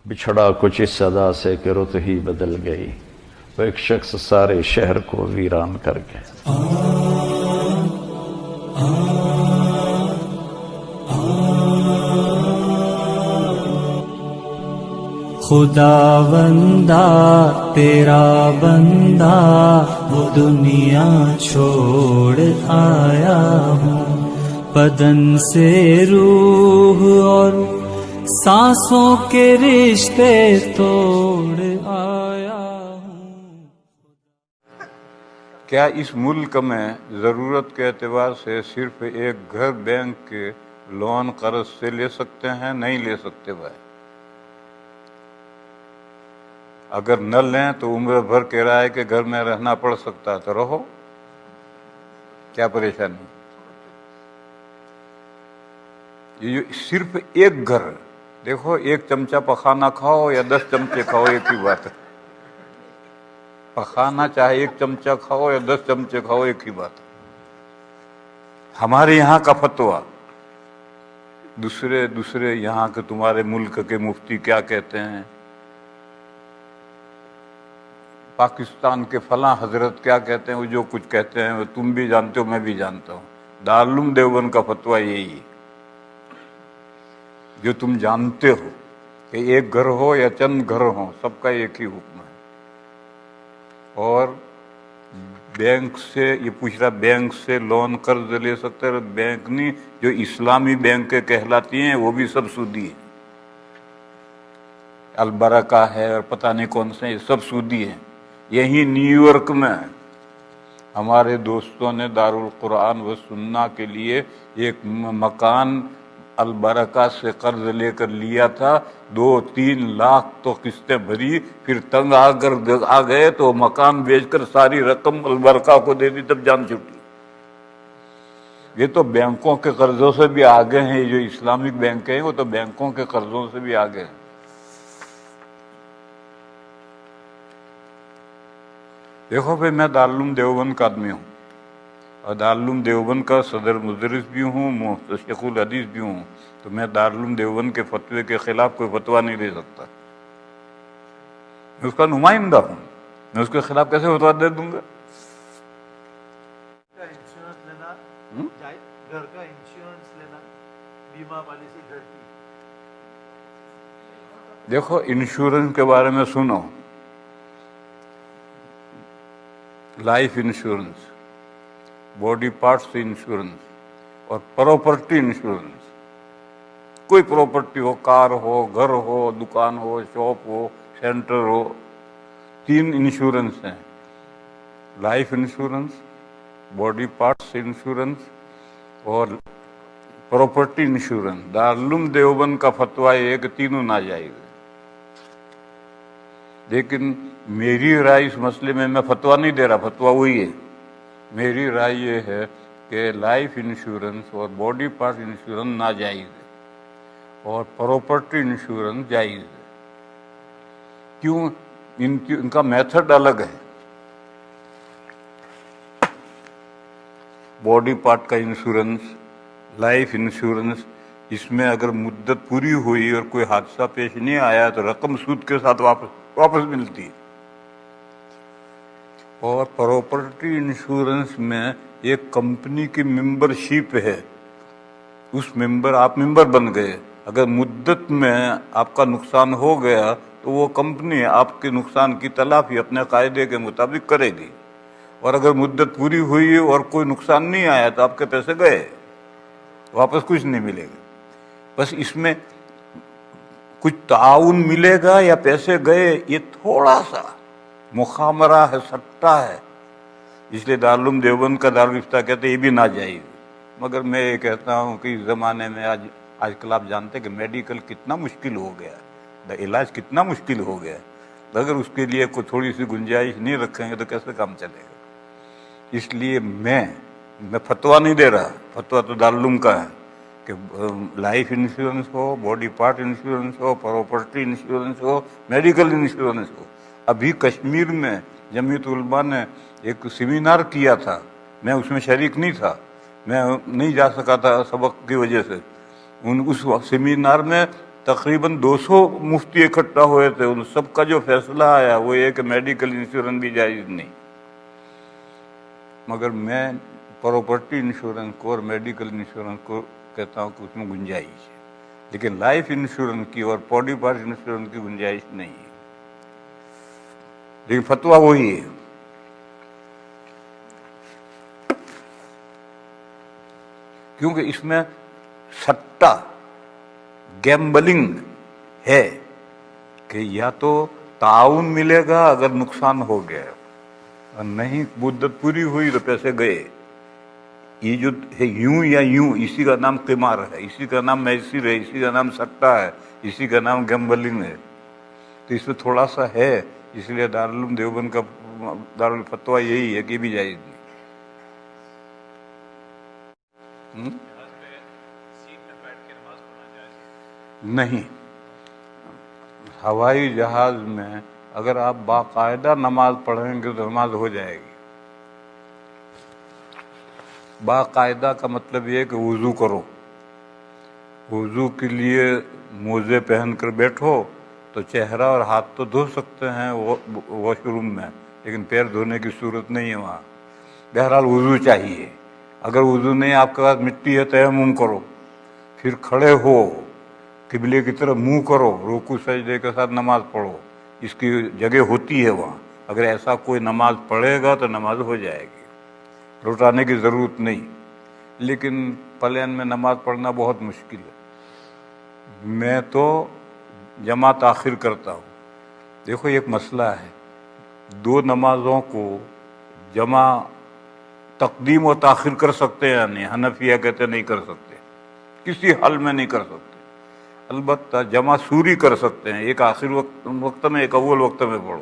بچھڑا کچھ اس صدا سے کہ رت ہی بدل گئی، وہ ایک شخص سارے شہر کو ویران کر گیا۔ خداوندا تیرا بندہ وہ دنیا چھوڑ آیا ہوں، بدن سے روح اور سانسوں کے رشتے توڑ آیا ہوں۔ کیا اس ملک میں ضرورت کے اعتبار سے صرف ایک گھر بینک کے لون قرض سے لے سکتے ہیں؟ نہیں لے سکتے بھائی۔ اگر نہ لیں تو عمر بھر کرائے کے گھر میں رہنا پڑ سکتا ہے، تو رہو، کیا پریشانی؟ یہ صرف ایک گھر، دیکھو ایک چمچہ پخانا کھاؤ یا 10 چمچے کھاؤ ایک ہی بات ہے۔ پخانا چاہے ایک چمچہ کھاؤ یا 10 چمچے کھاؤ ایک ہی بات ہے۔ ہمارے یہاں کا فتویٰ دوسرے یہاں کے تمہارے ملک کے مفتی کیا کہتے ہیں، پاکستان کے فلاں حضرت کیا کہتے ہیں، وہ جو کچھ کہتے ہیں وہ تم بھی جانتے ہو، میں بھی جانتا ہوں۔ دارالعلوم دیوبند کا فتویٰ یہی ہے جو تم جانتے ہو کہ ایک گھر ہو یا چند گھر ہوں، سب کا ایک ہی حکم ہے۔ اور بینک سے یہ پوچھ رہا بینک سے لون قرض لے سکتے ہیں؟ بینک نہیں، جو اسلامی بینکیں کہلاتی ہیں وہ بھی سب سودی ہیں، البرکہ ہے اور پتہ نہیں کون سے، یہ سب سودی ہیں۔ یہی نیو یارک میں ہمارے دوستوں نے دارالقرآن و سنہ کے لیے ایک مکان البرکہ سے قرض لے کر لیا تھا، 2-3 لاکھ تو قسطیں بھری، پھر تنگ آ گئے تو مکان بیچ کر ساری رقم البرکہ کو دے دی، تب جان چھٹی۔ یہ تو بینکوں کے قرضوں سے بھی آگے ہیں، جو اسلامک بینک ہیں وہ تو بینکوں کے قرضوں سے بھی آگے ہیں۔ دیکھو بھائی، میں دارالعلوم دیوبند کا آدمی ہوں اور دارالعلوم دیوبند کا صدر مدرس بھی ہوں، شیخ الحدیث بھی ہوں، تو میں دارالعلوم دیوبند کے فتوے کے خلاف کوئی فتویٰ نہیں دے سکتا۔ میں اس کا نمائندہ ہوں، میں اس کے خلاف کیسے فتویٰ دے دوں گا؟ انشورنس لینا، گھر کا انشورنس لینا، بیمہ پالیسی گھر کی۔ دیکھو انشورنس کے بارے میں سنو، life insurance, body parts insurance اور پراپرٹی انشورنس۔ کوئی پراپرٹی ہو، کار ہو، گھر ہو، دکان ہو، شاپ ہو، سینٹر ہو، 3 انشورنس ہیں، life insurance, body parts insurance اور پراپرٹی انشورنس۔ دارالعلوم دیوبند کا فتویٰ یہ ہے کہ تینوں ناجائز ہے، لیکن میری رائے اس مسئلے میں فتویٰ نہیں دے رہا، فتویٰ وہی ہے۔ میری رائے یہ ہے کہ لائف انشورنس اور باڈی پارٹ انشورنس ناجائز ہے اور پراپرٹی انشورنس جائز ہے۔ کیوں؟ ان کا میتھڈ الگ ہے۔ باڈی پارٹ کا انشورنس، لائف انشورنس، اس میں اگر مدت پوری ہوئی اور کوئی حادثہ پیش نہیں آیا تو رقم سود کے ساتھ واپس ملتی ہے۔ اور پراپرٹی انشورنس میں ایک کمپنی کی ممبرشپ ہے، آپ ممبر بن گئے، اگر مدت میں آپ کا نقصان ہو گیا تو وہ کمپنی آپ کے نقصان کی تلافی اپنے قاعدے کے مطابق کرے گی، اور اگر مدت پوری ہوئی اور کوئی نقصان نہیں آیا تو آپ کے پیسے گئے، واپس کچھ نہیں ملے گا۔ بس اس میں کچھ تعاون ملے گا یا پیسے گئے، یہ تھوڑا سا مخامرہ ہے، سٹہ ہے، اس لیے دارالعلوم دیوبند کا دارالفتہ کہتے ہیں یہ بھی ناجائز۔ مگر میں یہ کہتا ہوں کہ اس زمانے میں آج کل آپ جانتے ہیں کہ میڈیکل کتنا مشکل ہو گیا ہے، علاج کتنا مشکل ہو گیا ہے، اگر اس کے لیے کوئی تھوڑی سی گنجائش نہیں رکھیں گے تو کیسے کام چلے گا؟ اس لیے میں فتویٰ نہیں دے رہا، فتویٰ تو دارالعلوم کا ہے کہ لائف انشورنس ہو، باڈی پارٹ انشورنس ہو، پراپرٹی انشورنس ہو، میڈیکل انشورنس ہو۔ ابھی کشمیر میں جمعیت علماء نے ایک سیمینار کیا تھا، میں اس میں شریک نہیں تھا، میں نہیں جا سکا تھا سبق کی وجہ سے۔ اس سیمینار میں تقریباً 200 مفتی اکٹھا ہوئے تھے، ان سب کا جو فیصلہ آیا وہ یہ کہ میڈیکل انشورنس بھی جائز نہیں. مگر میں پراپرٹی انشورنس کو اور میڈیکل انشورنس کو کہتا ہوں کہ اس میں گنجائش ہے، لیکن لائف انشورنس کی اور باڈی پارٹ انشورنس کی گنجائش نہیں ہے. لیکن فتویٰ وہی ہے. کیونکہ اس میں سٹا گیمبلنگ ہے کہ یا تو تعاون ملے گا اگر نقصان ہو گیا، اور نہیں مدت پوری ہوئی تو پیسے گئے. یہ جو ہے یوں یا یوں، اسی کا نام قمار ہے، اسی کا نام میسر ہے، اسی کا نام سٹا ہے، اسی کا نام گیمبلنگ ہے. تو اس میں تھوڑا سا ہے، اس لیے دارالعلوم دیوبند کا دارالفتویٰ یہی ہے کہ بھی جائز نہیں. ہوائی جہاز میں اگر آپ باقاعدہ نماز پڑھیں گے تو نماز ہو جائے گی. باقاعدہ کا مطلب یہ ہے کہ وضو کرو. وضو کے لیے موزے پہن کر بیٹھو تو چہرہ اور ہاتھ تو دھو سکتے ہیں واش روم میں، لیکن پیر دھونے کی صورت نہیں ہے وہاں. بہرحال وضو چاہیے. اگر وضو نہیں آپ کے پاس مٹی ہے تیمم کرو، پھر کھڑے ہو، قبلے کی طرف منہ کرو، رکوع سجدے کے ساتھ نماز پڑھو. اس کی جگہ ہوتی ہے وہاں. اگر ایسا کوئی نماز پڑھے گا تو نماز ہو جائے گی، لوٹانے کی ضرورت نہیں. لیکن پلین میں نماز پڑھنا بہت مشکل ہے. میں تو جمع تاخیر کرتا ہوں. دیکھو ایک مسئلہ ہے، دو نمازوں کو جمع تقدیم و تاخیر کر سکتے ہیں یا نہیں؟ حنفیہ کہتے نہیں کر سکتے، کسی حال میں نہیں کر سکتے. البتہ جمع سوری کر سکتے ہیں، ایک آخر وقت میں ایک اول وقت میں پڑھو.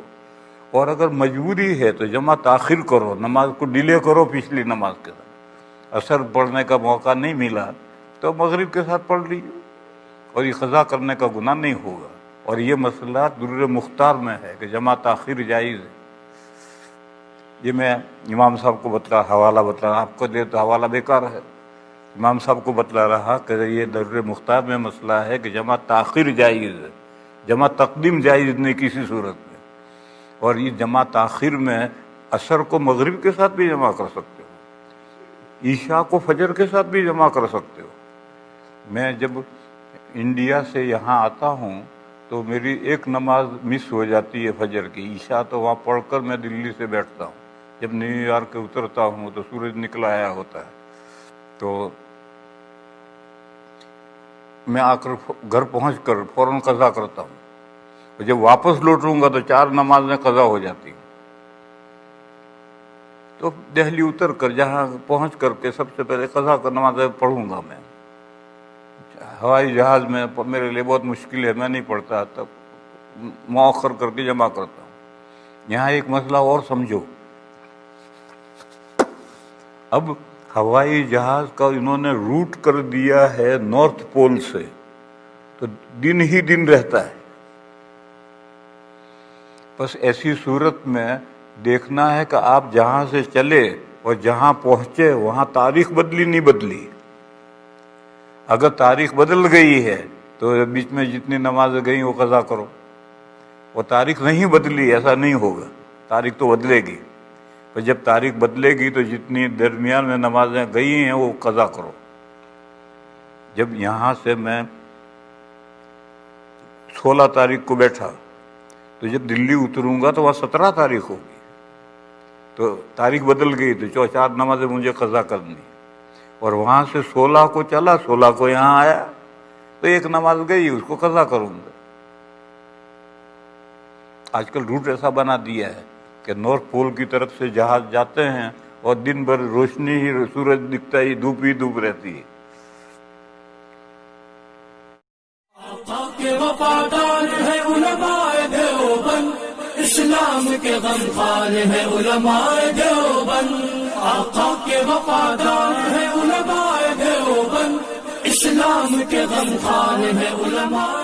اور اگر مجبوری ہے تو جمع تاخیر کرو، نماز کو ڈیلے کرو پچھلی نماز کے ساتھ. اثر پڑھنے کا موقع نہیں ملا تو مغرب کے ساتھ پڑھ لیجیے، اور یہ قضا کرنے کا گناہ نہیں ہوگا. اور یہ مسئلہ درر مختار میں ہے کہ جمع تاخیر جائز ہے. یہ میں امام صاحب کو حوالہ بتلا رہا، آپ کو دے تو حوالہ بیکار ہے. امام صاحب کو بتلا رہا کہ یہ درر مختار میں مسئلہ ہے کہ جمع تاخیر جائز ہے، جمع تقدیم جائز نہیں کسی صورت میں. اور یہ جمع تاخیر میں عصر کو مغرب کے ساتھ بھی جمع کر سکتے ہو، عشاء کو فجر کے ساتھ بھی جمع کر سکتے ہو. میں جب انڈیا سے یہاں آتا ہوں تو میری ایک نماز مس ہو جاتی ہے فجر کی. عشاء تو وہاں پڑھ کر میں دلی سے بیٹھتا ہوں. جب نیو یارک اترتا ہوں تو سورج نکل آیا ہوتا ہے، تو میں آ کر گھر پہنچ کر فوراً قضا کرتا ہوں. جب واپس لوٹوں گا تو 4 نمازیں قضا ہو جاتی ہیں. تو دہلی اتر کر جہاں پہنچ کر کے سب سے پہلے قضا کا نمازیں پڑھوں گا. میں ہوائی جہاز میں میرے لیے بہت مشکل ہے، میں نہیں پڑھتا، تب مؤخر کر کے جمع کرتا ہوں. یہاں ایک مسئلہ اور سمجھو. اب ہوائی جہاز کا انہوں نے روٹ کر دیا ہے نارتھ پول سے، تو دن ہی دن رہتا ہے. بس ایسی صورت میں دیکھنا ہے کہ آپ جہاں سے چلے اور جہاں پہنچے وہاں تاریخ بدلی نہیں بدلی. اگر تاریخ بدل گئی ہے تو بیچ میں جتنی نمازیں گئیں وہ قضا کرو. وہ تاریخ نہیں بدلی ایسا نہیں ہوگا، تاریخ تو بدلے گی. تو جب تاریخ بدلے گی تو جتنی درمیان میں نمازیں گئی ہیں وہ قضا کرو. جب یہاں سے میں 16 تاریخ کو بیٹھا تو جب دلی اتروں گا تو وہاں 17 تاریخ ہوگی، تو تاریخ بدل گئی تو 4 نمازیں مجھے قضا کرنی. اور وہاں سے 16 کو چلا، 16 کو یہاں آیا تو 1 نماز گئی، اس کو قضا کروں گا. آج کل روٹ ایسا بنا دیا ہے کہ نارتھ پول کی طرف سے جہاز جاتے ہیں اور دن بھر روشنی ہی، سورج دکھتا ہی دھوپ رہتی ہے. کے وفادار ہے علماء دیوبند، اسلام کے غمخوار ہے علماء دیوبند. آقا کے وفادار ہے علماء دیوبند، اسلام کے غمخوار ہے علماء